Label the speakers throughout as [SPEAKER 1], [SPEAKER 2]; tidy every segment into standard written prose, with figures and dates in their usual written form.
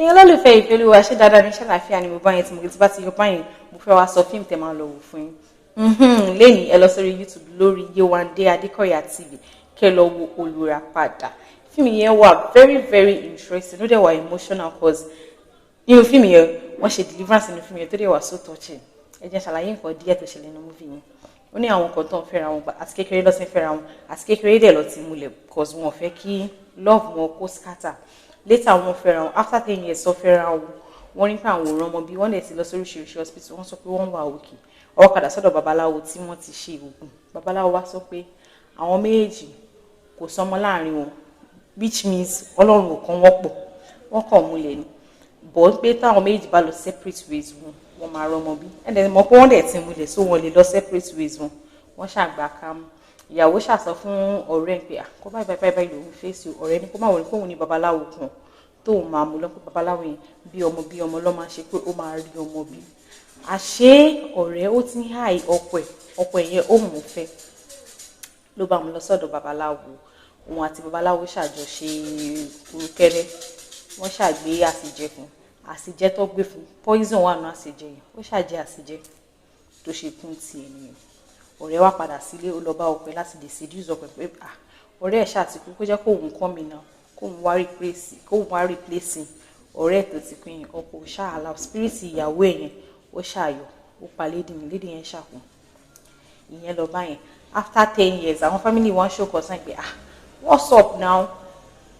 [SPEAKER 1] Èèyàn lólùfẹ́ Ìfẹ́olúwa ṣé dáadáa ní ṣàlàáfíà ni mo bá yẹn tí mo ti bá ti yọ báyìí mo fẹ́ wá sọ fíìmù tẹ́ máa lọ wò fún yín. Lẹ́yìn ẹ lọ sórí YouTube lórí Yewande Adékọ̀yà TV kẹ́ lọ wo Olùràpadà. Fíìmù yẹn wà very very interesting, ó dẹ̀ wà emotional cause nínú fíìmù yẹn wọ́n ṣe deliverance nínú fíìmù yẹn tó dẹ̀ wà so touching. Ẹ jẹ́ ṣàlàyé nǹkan díẹ̀ tó ṣẹlẹ̀ nínú movie yẹn. Ó ní àwọn kan tó ń fẹ́ra wọn àti kékeré ló ti ń fẹ́ra wọn àti kékeré dẹ̀ ló ti múlẹ̀ cause wọn ò fẹ́ kí love wọn kó scatter. Later wọn fẹ́ra wọn after 10 years sọ fẹ́ra wọn wọ́n ní pé àwọn òran ọmọ bí wọ́n dẹ̀ ti lọ sórí oríṣiríṣi hospital wọ́n sọ pé wọ́n wà òkè ọwọ́ padà sọ́dọ̀ babaláwo tí wọ́n ti ṣe oògùn babaláwo wá sọ pé àwọn méjèèjì kò sọmọ láàrin wọn which means ọlọ́run ò kàn wọ́n pọ̀ wọ́n kàn múlẹ̀ ni bọ̀ pé táwọn méjèèjì bá lọ separate ways wọn máa rọmọ bí ẹ̀dẹ̀ mọ̀ pé wọ́n dẹ̀ ti múlẹ̀ so wọ́n lè lọ separate ways wọ́n ṣàgbà kámú ìyàwó ṣàsọ fún ọ̀rẹ́ ẹ̀ pé kó báyìí lòun fèsì ọ̀rẹ́ ní kó má wọlé fóun ní babaláwo kan tóun máa mú lọ́pọ̀ babaláwo yẹn bí ọmọ lọ́ máa ṣe pé ó máa rí ọmọ bí àṣé ọ̀rẹ́ ó ti ń háì ọkọ ẹ̀ yẹn ó mú un fẹ́ ló bá mú lọ sọ́dọ̀ babaláwo òun àti babaláwo ṣàjọṣe kúrúkẹ́rẹ́ wọ́n ṣàgbé àsìjẹ fún àsìjẹ tó gbé fún poison wà nù àsìjẹ yẹn ó ṣàjẹ àsìjẹ tó ṣe kún ti ènìyàn ọ̀rẹ́ wá padà sílé ó lọ bá ọkọ láti lè seduce ọkọ pé ọ̀rẹ́ ẹ̀ ṣàtìkú kó jẹ́ kóun kọ́ mi náà kóun wá replace ọ̀rẹ́ ẹ̀ tó ti pín ọkọ ṣáàlà spirit ìyàwó ẹ̀ yẹn ó ṣàyọ̀ ó pa lédi yẹn ṣàkún ìyẹn lọ bá yẹn after 10 years àwọn family wọn show concern pé what's up now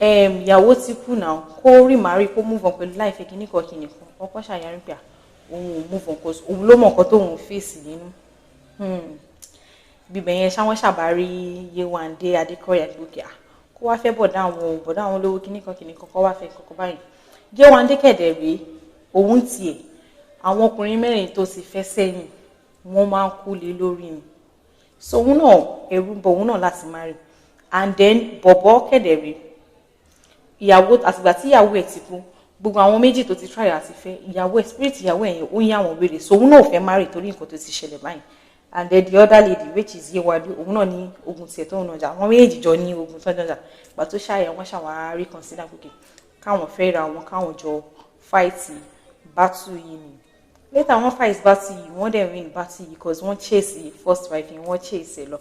[SPEAKER 1] ìyàwó ti kú now kó remarry kó move on pẹ̀lú láìfẹ́ kìnnìkan ọkọ ṣàyàrí pé òun ò move on cause òun ló mọ̀ nǹkan tóun fèsì nínú bíbẹ̀ yẹn ṣáwọn ṣàbárí Yewande Adékọ̀yà lókè kó wá fẹ́ bọ̀dá àwọn olówó kìnnìkan kó wá fẹ́ kọ́kọ́ báyìí Yewande kẹ̀dẹ̀ rèé òun tiẹ̀ àwọn ọkùnrin mẹ́rin tó ti fẹ́ sẹ́yìn wọ́n máa ń kú lé lórí ni so òun náà ẹ̀rù bọ̀ òun náà láti marry and then bọ̀bọ̀ kẹ̀dẹ̀ rèé ìyàwó àtìgbà tí ìyàwó ẹ̀ ti kú gbogbo àwọn méjì tó ti try àti fẹ́ ìyàwó ẹ̀ spirit ìyàwó ẹ̀ yẹn ó yá àwọn wèrè so òun náà ò fẹ́ marry torí nǹkan tó ti ṣẹlẹ̀ báyìí and then the other lady which is Yewande òun náà ní ogun tiẹ̀ tó ń nàjà àwọn méjì jọ ní ogun tó ń nàjà ìgbà tó ṣàyẹ̀ wọ́n ṣàwọn reconsider pé káwọn fẹ́ ra wọn káwọn jọ fight battle yìí ni later wọ́n fight battle yìí wọ́n dẹ̀ win battle yìí because wọ́n chase first wife yẹn wọ́n chase ẹ lọ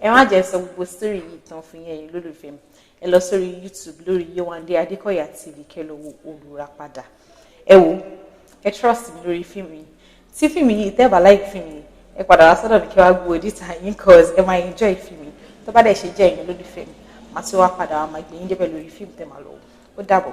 [SPEAKER 1] ẹ má jẹ́ sọ gbogbo story yìí tán fún yẹn lólùfẹ́ mi ẹ lọ sórí YouTube lórí Yewande Adékọ̀yà TV kẹ́ lọ wo Olùràpadà ẹ wò ẹ trust mi lórí fíìmù yìí tí fíìmù yìí tẹ́ bá like fíìmù yìí ẹ padà wá sọ́dọ̀ mi kí wá gbọ́ òdìtà yín cause ẹ máa enjoy fíìmù yìí tó bá dẹ̀ ṣe jẹ́ ẹ̀yin lólùfẹ́ mi màá tún wá padà wá máa gbé yín débẹ̀ lórí fíìmù tẹ́ máa lọ wò ó dàbọ̀.